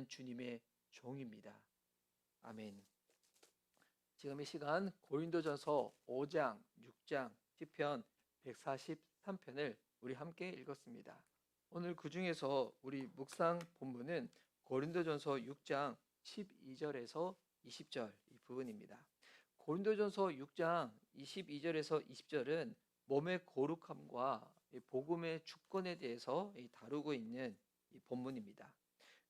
나는 주님의 종입니다. 아멘. 지금 이 시간 고린도전서 5장, 6장, 시편 143편을 우리 함께 읽었습니다. 오늘 그 중에서 우리 묵상 본문은 고린도전서 6장 12절에서 20절 이 부분입니다. 고린도전서 6장 22절에서 20절은 몸의 거룩함과 복음의 주권에 대해서 다루고 있는 이 본문입니다.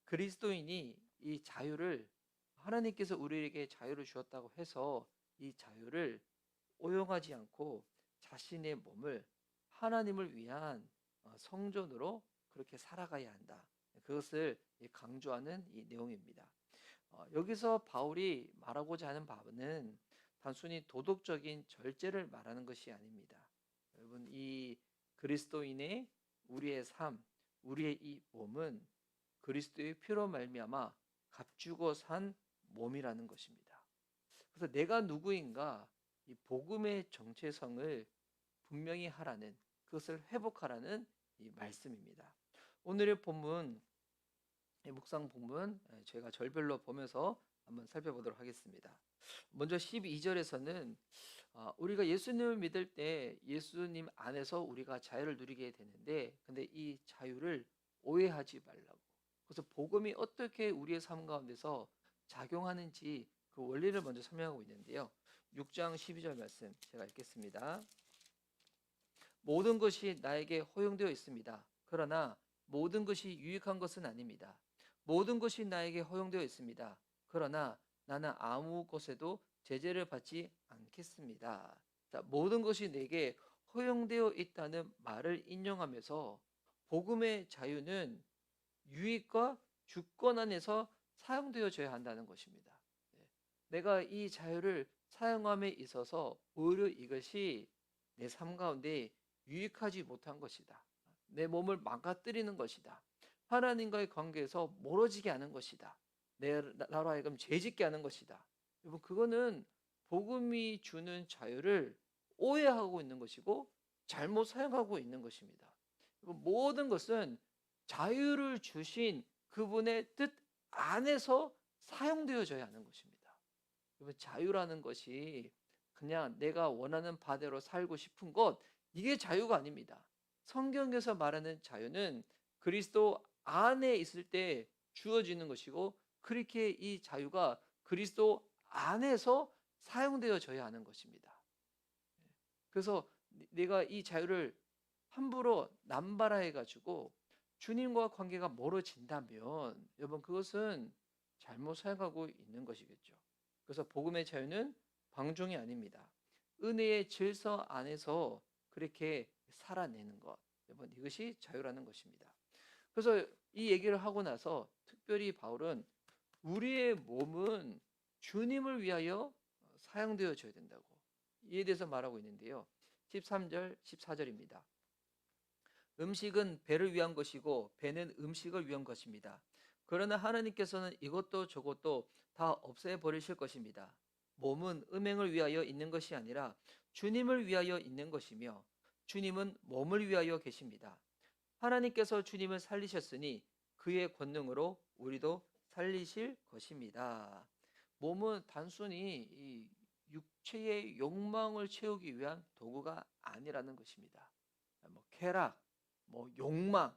그리스도인이 이 자유를 하나님께서 우리에게 자유를 주었다고 해서 이 자유를 오용하지 않고 자신의 몸을 하나님을 위한 성전으로 그렇게 살아가야 한다. 그것을 강조하는 이 내용입니다. 여기서 바울이 말하고자 하는 바는 단순히 도덕적인 절제를 말하는 것이 아닙니다. 여러분, 이 그리스도인의 우리의 삶, 우리의 이 몸은 그리스도의 피로 말미암아 값주고 산 몸이라는 것입니다. 그래서 내가 누구인가 이 복음의 정체성을 분명히 하라는, 그것을 회복하라는 이 말씀입니다. 오늘의 본문, 묵상 본문 제가 절별로 보면서 한번 살펴보도록 하겠습니다. 먼저 12절에서는 우리가 예수님을 믿을 때 예수님 안에서 우리가 자유를 누리게 되는데, 근데 이 자유를 오해하지 말라고, 그래서 복음이 어떻게 우리의 삶 가운데서 작용하는지 그 원리를 먼저 설명하고 있는데요. 6장 12절 말씀 제가 읽겠습니다. 모든 것이 나에게 허용되어 있습니다. 그러나 모든 것이 유익한 것은 아닙니다. 모든 것이 나에게 허용되어 있습니다. 그러나 나는 아무 것에도 제재를 받지 않겠습니다. 자, 모든 것이 내게 허용되어 있다는 말을 인용하면서 복음의 자유는 유익과 주권 안에서 사용되어져야 한다는 것입니다. 내가 이 자유를 사용함에 있어서 오히려 이것이 내 삶 가운데 유익하지 못한 것이다. 내 몸을 망가뜨리는 것이다. 하나님과의 관계에서 멀어지게 하는 것이다. 나로 하여금 죄짓게 하는 것이다. 여러분, 그거는 복음이 주는 자유를 오해하고 있는 것이고 잘못 사용하고 있는 것입니다. 모든 것은 자유를 주신 그분의 뜻 안에서 사용되어져야 하는 것입니다. 여러분, 자유라는 것이 그냥 내가 원하는 바대로 살고 싶은 것, 이게 자유가 아닙니다. 성경에서 말하는 자유는 그리스도 안에 있을 때 주어지는 것이고, 그렇게 이 자유가 그리스도 안에서 사용되어져야 하는 것입니다. 그래서 내가 이 자유를 함부로 남발해 가지고 주님과 관계가 멀어진다면 여러분, 그것은 잘못 사용하고 있는 것이겠죠. 그래서 복음의 자유는 방종이 아닙니다. 은혜의 질서 안에서 그렇게 살아내는 것, 여러분, 이것이 자유라는 것입니다. 그래서 이 얘기를 하고 나서 특별히 바울은 우리의 몸은 주님을 위하여 사용되어져야 된다고, 이에 대해서 말하고 있는데요. 13절 14절입니다. 음식은 배를 위한 것이고 배는 음식을 위한 것입니다. 그러나 하나님께서는 이것도 저것도 다 없애버리실 것입니다. 몸은 음행을 위하여 있는 것이 아니라 주님을 위하여 있는 것이며 주님은 몸을 위하여 계십니다. 하나님께서 주님을 살리셨으니 그의 권능으로 우리도 살리실 것입니다. 몸은 단순히 이 육체의 욕망을 채우기 위한 도구가 아니라는 것입니다. 쾌락, 욕망,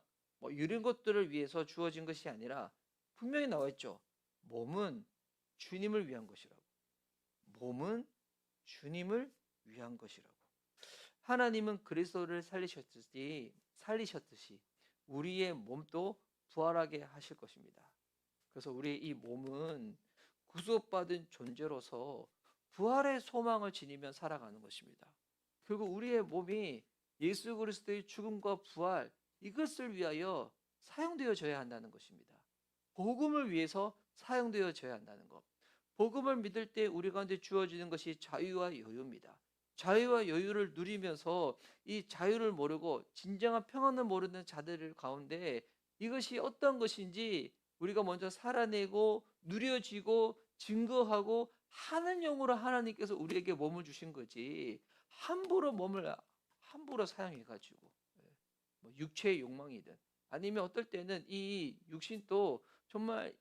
이런 것들을 위해서 주어진 것이 아니라 분명히 나와 있죠. 몸은 주님을 위한 것이라고. 몸은 주님을 위한 것이라고. 하나님은 그리스도를 살리셨듯이 우리의 몸도 부활하게 하실 것입니다. 그래서 우리의 이 몸은 구속받은 존재로서 부활의 소망을 지니며 살아가는 것입니다. 결국 우리의 몸이 예수 그리스도의 죽음과 부활, 이것을 위하여 사용되어져야 한다는 것입니다. 복음을 위해서 사용되어져야 한다는 것. 복음을 믿을 때 우리 가운데 주어지는 것이 자유와 여유입니다. 자유와 여유를 누리면서 이 자유를 모르고 진정한 평안을 모르는 자들 가운데 이것이 어떤 것인지 우리가 먼저 살아내고 누려지고 증거하고 하는 용으로 하나님께서 우리에게 몸을 주신 거지, 함부로 몸을 함부로 사용해가지고 육체의 욕망이든 아니면 어떨 때는 이 육신도 정말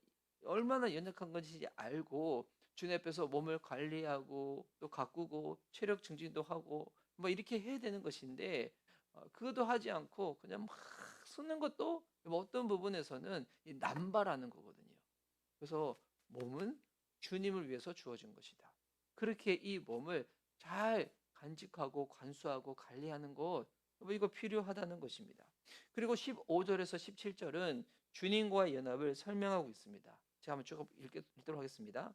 얼마나 연약한 건지 알고 주님 앞에서 몸을 관리하고 또 가꾸고 체력 증진도 하고 뭐 이렇게 해야 되는 것인데 그것도 하지 않고 그냥 막 쏟는 것도 뭐 어떤 부분에서는 이 남발하는 거거든요. 그래서 몸은 주님을 위해서 주어진 것이다. 그렇게 이 몸을 잘 간직하고 관수하고 관리하는 것, 뭐 이거 필요하다는 것입니다. 그리고 15절에서 17절은 주님과의 연합을 설명하고 있습니다. 제가 한번 쭉 읽도록 하겠습니다.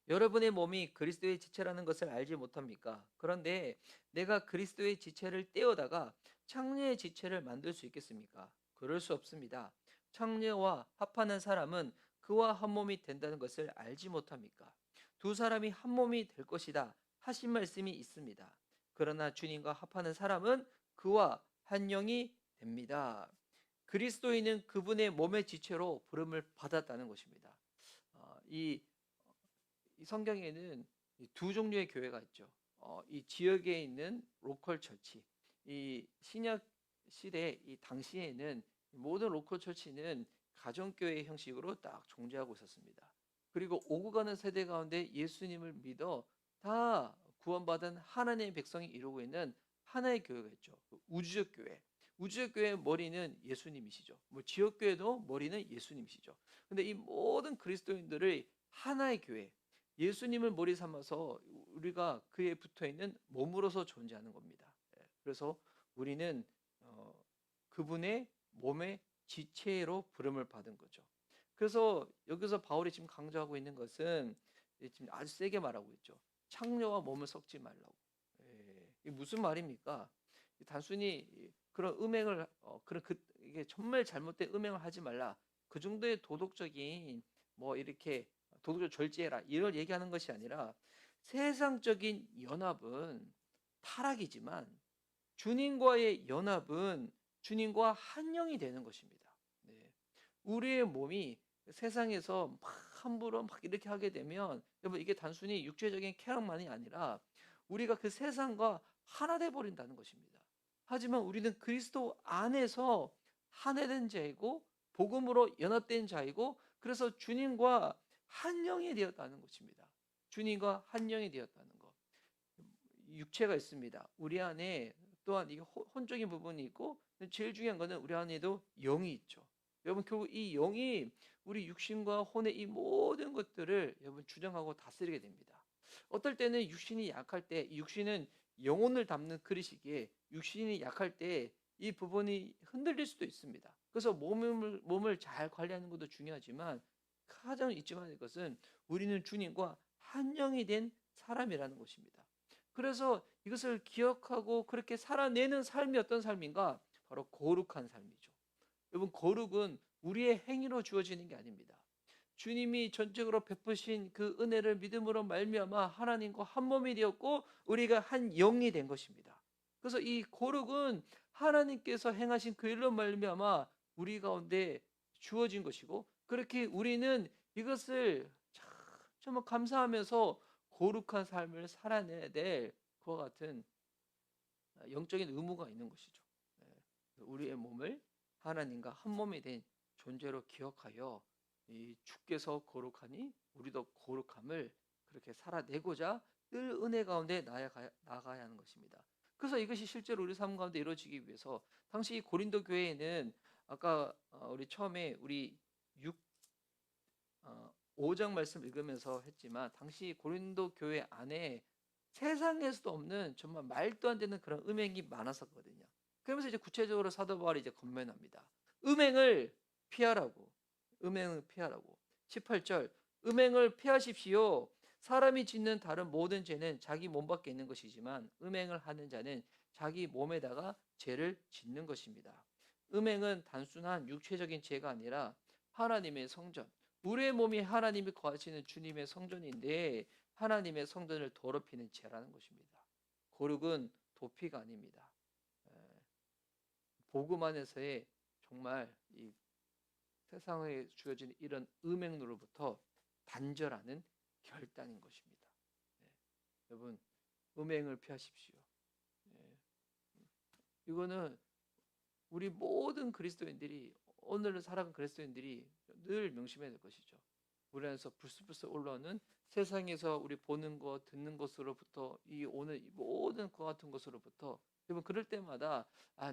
여러분의 몸이 그리스도의 지체라는 것을 알지 못합니까? 그런데 내가 그리스도의 지체를 떼어다가 창녀의 지체를 만들 수 있겠습니까? 그럴 수 없습니다. 창녀와 합하는 사람은 그와 한 몸이 된다는 것을 알지 못합니까? 두 사람이 한 몸이 될 것이다 하신 말씀이 있습니다. 그러나 주님과 합하는 사람은 그와 한 영이 됩니다. 그리스도인은 그분의 몸의 지체로 부름을 받았다는 것입니다. 이 성경에는 두 종류의 교회가 있죠. 이 지역에 있는 로컬 처치, 이 신약 시대 이 당시에는 모든 로컬 처치는 가정교회 형식으로 딱 존재하고 있었습니다. 그리고 오고 가는 세대 가운데 예수님을 믿어 다 구원받은 하나님의 백성이 이루고 있는 하나의 교회가 있죠. 우주적 교회. 우주적 교회의 머리는 예수님이시죠. 뭐 지역 교회도 머리는 예수님이시죠. 근데 이 모든 그리스도인들의 하나의 교회, 예수님을 머리 삼아서 우리가 그에 붙어 있는 몸으로서 존재하는 겁니다. 그래서 우리는 그분의 몸의 지체로 부름을 받은 거죠. 그래서 여기서 바울이 지금 강조하고 있는 것은 지금 아주 세게 말하고 있죠. 창녀와 몸을 섞지 말라고. 이게 무슨 말입니까? 단순히 그런 음행을 이게 정말 잘못된 음행을 하지 말라. 그 정도의 도덕적인 뭐 이렇게 도덕적 절제해라 이걸 얘기하는 것이 아니라 세상적인 연합은 타락이지만 주님과의 연합은 주님과 한 영이 되는 것입니다. 네. 우리의 몸이 세상에서 막 함부로 막 이렇게 하게 되면 여러분 이게 단순히 육체적인 쾌락만이 아니라 우리가 그 세상과 하나 돼 버린다는 것입니다. 하지만 우리는 그리스도 안에서 하나 된 자이고 복음으로 연합된 자이고 그래서 주님과 한 영이 되었다는 것입니다. 주님과 한 영이 되었다는 것. 육체가 있습니다. 우리 안에 또한 이 혼적인 부분이 있고 제일 중요한 거는 우리 안에도 영이 있죠. 여러분 결국 이 영이 우리 육신과 혼의 이 모든 것들을 여러분 주장하고 다스리게 됩니다. 어떨 때는 육신이 약할 때 육신은 영혼을 담는 그릇이기에 육신이 약할 때 이 부분이 흔들릴 수도 있습니다. 그래서 몸을 잘 관리하는 것도 중요하지만 가장 잊지 말아야 할 것은 우리는 주님과 한 영이 된 사람이라는 것입니다. 그래서 이것을 기억하고 그렇게 살아내는 삶이 어떤 삶인가? 바로 거룩한 삶이죠. 여러분, 거룩은 우리의 행위로 주어지는 게 아닙니다. 주님이 전적으로 베푸신 그 은혜를 믿음으로 말미암아 하나님과 한 몸이 되었고 우리가 한 영이 된 것입니다. 그래서 이 거룩은 하나님께서 행하신 그 일로 말미암아 우리 가운데 주어진 것이고 그렇게 우리는 이것을 정말 감사하면서 거룩한 삶을 살아내야 될 그와 같은 영적인 의무가 있는 것이죠. 우리의 몸을 하나님과 한 몸이 된 존재로 기억하여 이 주께서 거룩하니 우리도 거룩함을 그렇게 살아내고자 늘 은혜 가운데 나아가야 하는 것입니다. 그래서 이것이 실제로 우리 삶 가운데 이루어지기 위해서 당시 고린도 교회에는 아까 우리 처음에 우리 5장 말씀 읽으면서 했지만 당시 고린도 교회 안에 세상에서도 없는 정말 말도 안 되는 그런 음행이 많았었거든요. 그러면서 이제 구체적으로 사도 바울이 이제 권면합니다. 음행을 피하라고. 음행을 피하라고. 18절. 음행을 피하십시오. 사람이 짓는 다른 모든 죄는 자기 몸 밖에 있는 것이지만 음행을 하는 자는 자기 몸에다가 죄를 짓는 것입니다. 음행은 단순한 육체적인 죄가 아니라 하나님의 성전, 우리의 몸이 하나님이 거하시는 주님의 성전인데 하나님의 성전을 더럽히는 죄라는 것입니다. 거룩은 도피가 아닙니다. 복음 안에서의 정말 이 세상에 주어진 이런 음행로부터 단절하는 결단인 것입니다. 여러분 음행을 피하십시오. 이거는 우리 모든 그리스도인들이 오늘 살아간 그리스도인들이 늘 명심해야 될 것이죠. 우리 안에서 불쑥불쑥 올라오는 세상에서 우리 보는 것, 듣는 것으로부터 이 오늘 이 모든 것 같은 것으로부터 여러분 그럴 때마다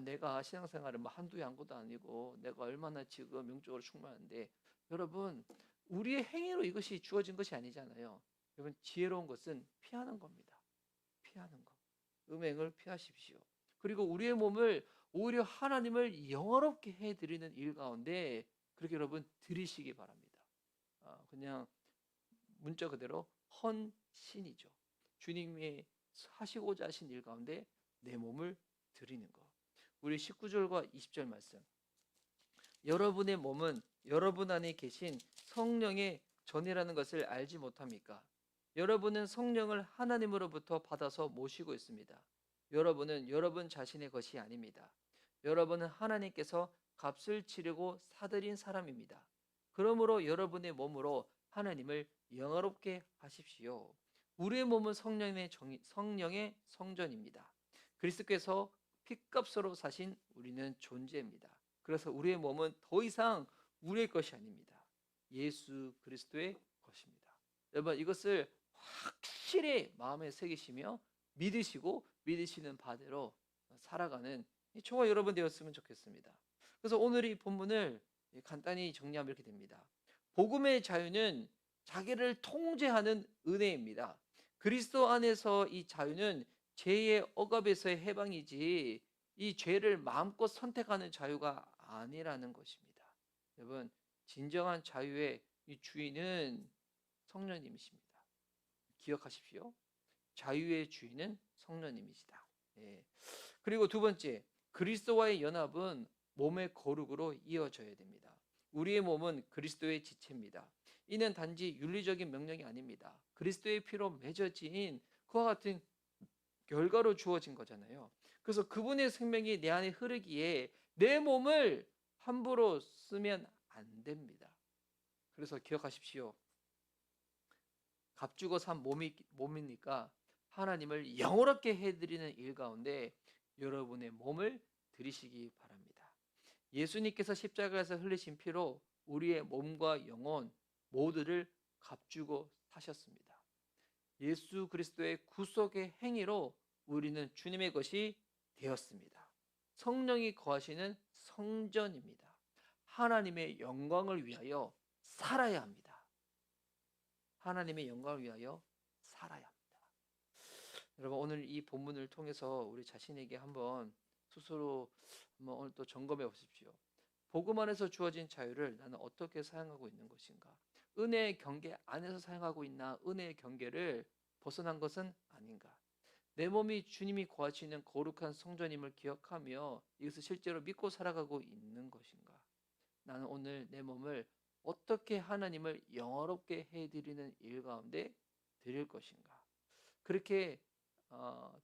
내가 신앙생활을 뭐 한두 양고도 아니고 내가 얼마나 지금 영적으로 충만한데 여러분 우리의 행위로 이것이 주어진 것이 아니잖아요. 여러분 지혜로운 것은 피하는 겁니다. 피하는 것. 음행을 피하십시오. 그리고 우리의 몸을 오히려 하나님을 영화롭게 해드리는 일 가운데 그렇게 여러분 드리시기 바랍니다. 그냥 문자 그대로 헌신이죠. 주님이 하시고자 하신 일 가운데 내 몸을 드리는 것. 우리 19절과 20절 말씀. 여러분의 몸은 여러분 안에 계신 성령의 전이라는 것을 알지 못합니까? 여러분은 성령을 하나님으로부터 받아서 모시고 있습니다. 여러분은 여러분 자신의 것이 아닙니다. 여러분은 하나님께서 값을 치르고 사들인 사람입니다. 그러므로 여러분의 몸으로 하나님을 영화롭게 하십시오. 우리의 몸은 성령의 성전입니다. 그리스도께서 핏값으로 사신 우리는 존재입니다. 그래서 우리의 몸은 더 이상 우리의 것이 아닙니다. 예수 그리스도의 것입니다. 여러분 이것을 확실히 마음에 새기시며 믿으시고 믿으시는 바대로 살아가는 저와 여러분 되었으면 좋겠습니다. 그래서 오늘 이 본문을 간단히 정리하면 이렇게 됩니다. 복음의 자유는 자기를 통제하는 은혜입니다. 그리스도 안에서 이 자유는 죄의 억압에서의 해방이지 이 죄를 마음껏 선택하는 자유가 아니라는 것입니다. 여러분 진정한 자유의 이 주인은 성령님이십니다. 기억하십시오. 자유의 주인은 성령님이시다. 예. 그리고 두 번째, 그리스도와의 연합은 몸의 거룩으로 이어져야 됩니다. 우리의 몸은 그리스도의 지체입니다. 이는 단지 윤리적인 명령이 아닙니다. 그리스도의 피로 맺어진 그와 같은 결과로 주어진 거잖아요. 그래서 그분의 생명이 내 안에 흐르기에 내 몸을 함부로 쓰면 안 됩니다. 그래서 기억하십시오. 값주고 산 몸이니까 하나님을 영원롭게 해드리는 일 가운데 여러분의 몸을 드리시기 바랍니다. 예수님께서 십자가에서 흘리신 피로 우리의 몸과 영혼 모두를 값주고 사셨습니다. 예수 그리스도의 구속의 행위로 우리는 주님의 것이 되었습니다. 성령이 거하시는 성전입니다. 하나님의 영광을 위하여 살아야 합니다. 하나님의 영광을 위하여 살아야 합니다. 여러분 오늘 이 본문을 통해서 우리 자신에게 한번 스스로 한번 오늘 또 점검해 보십시오. 복음 안에서 주어진 자유를 나는 어떻게 사용하고 있는 것인가? 은혜의 경계 안에서 사용하고 있나? 은혜의 경계를 벗어난 것은 아닌가? 내 몸이 주님이 거하시는 거룩한 성전임을 기억하며 이것을 실제로 믿고 살아가고 있는 것인가? 나는 오늘 내 몸을 어떻게 하나님을 영화롭게 해드리는 일 가운데 드릴 것인가? 그렇게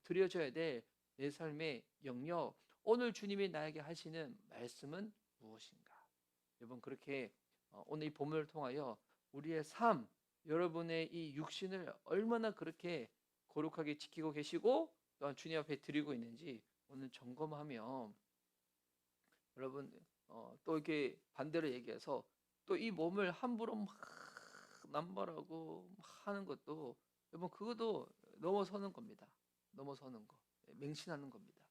드려져야 될 내 삶의 영역, 오늘 주님이 나에게 하시는 말씀은 무엇인가? 여러분 그렇게 오늘 이 본문을 통하여 우리의 삶, 여러분의 이 육신을 얼마나 그렇게 거룩하게 지키고 계시고 또한 주님 앞에 드리고 있는지 오늘 점검하며 여러분 또 이렇게 반대로 얘기해서 또 이 몸을 함부로 막 남발하고 막 하는 것도 여러분 그것도 넘어서는 겁니다. 넘어서는 거, 맹신하는 겁니다.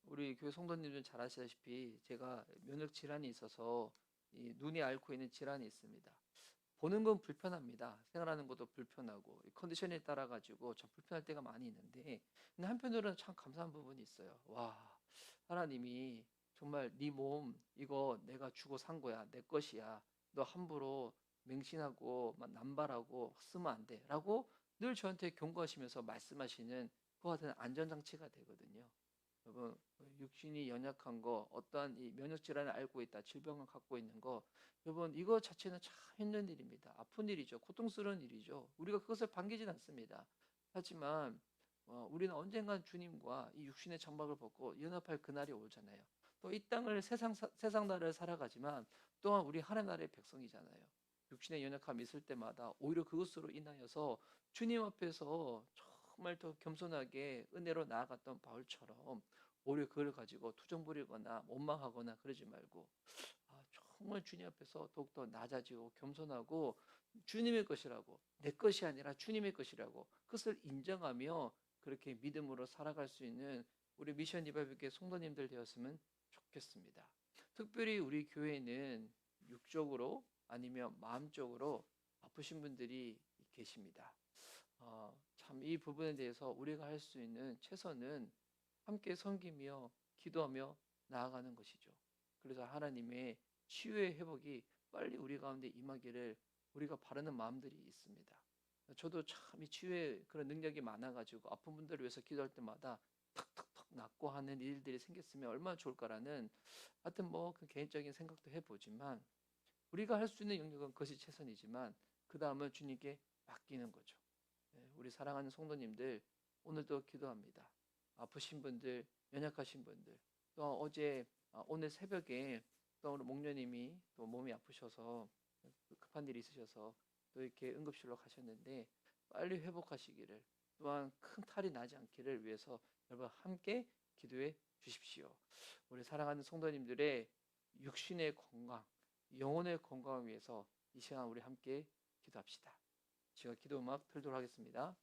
우리 교회 성도님들은 잘 아시다시피 제가 면역 질환이 있어서 이 눈이 앓고 있는 질환이 있습니다. 보는 건 불편합니다. 생활하는 것도 불편하고 컨디션에 따라 가지고 참 불편할 때가 많이 있는데 근데 한편으로는 참 감사한 부분이 있어요. 와 하나님이 정말 네 몸 이거 내가 주고 산 거야. 내 것이야. 너 함부로 맹신하고 막 남발하고 쓰면 안 돼. 라고 늘 저한테 경고하시면서 말씀하시는 그와 같은 안전장치가 되거든요. 여러분 육신이 연약한 거 어떠한 이 면역 질환을 앓고 있다 질병을 갖고 있는 거 여러분 이거 자체는 참 힘든 일입니다. 아픈 일이죠. 고통스러운 일이죠. 우리가 그것을 반기진 않습니다. 하지만 우리는 언젠간 주님과 이 육신의 장막을 벗고 연합할 그날이 오잖아요. 또 이 땅을 세상 나라를 살아가지만 또한 우리 하나님 나라의 백성이잖아요. 육신의 연약함이 있을 때마다 오히려 그것으로 인하여서 주님 앞에서 정말 더 겸손하게 은혜로 나아갔던 바울처럼 오히려 그걸 가지고 투정 부리거나 원망하거나 그러지 말고 정말 주님 앞에서 더욱더 낮아지고 겸손하고 주님의 것이라고, 내 것이 아니라 주님의 것이라고 그것을 인정하며 그렇게 믿음으로 살아갈 수 있는 우리 미션 리바이벌교회 성도님들 되었으면 좋겠습니다. 특별히 우리 교회는 육적으로 아니면 마음적으로 아프신 분들이 계십니다. 참 이 부분에 대해서 우리가 할 수 있는 최선은 함께 섬기며 기도하며 나아가는 것이죠. 그래서 하나님의 치유의 회복이 빨리 우리 가운데 임하기를 우리가 바라는 마음들이 있습니다. 저도 참 이 치유의 그런 능력이 많아가지고 아픈 분들을 위해서 기도할 때마다 탁탁탁 낫고 하는 일들이 생겼으면 얼마나 좋을까라는 하여튼 그 개인적인 생각도 해보지만 우리가 할 수 있는 영역은 그것이 최선이지만 그 다음은 주님께 맡기는 거죠. 우리 사랑하는 성도님들 오늘도 기도합니다. 아프신 분들, 연약하신 분들, 또 오늘 새벽에 또 우리 목녀님이 또 몸이 아프셔서 급한 일이 있으셔서 또 이렇게 응급실로 가셨는데 빨리 회복하시기를, 또한 큰 탈이 나지 않기를 위해서 여러분 함께 기도해 주십시오. 우리 사랑하는 성도님들의 육신의 건강, 영혼의 건강을 위해서 이 시간 우리 함께 기도합시다. 제가 기도 음악 틀도록 하겠습니다.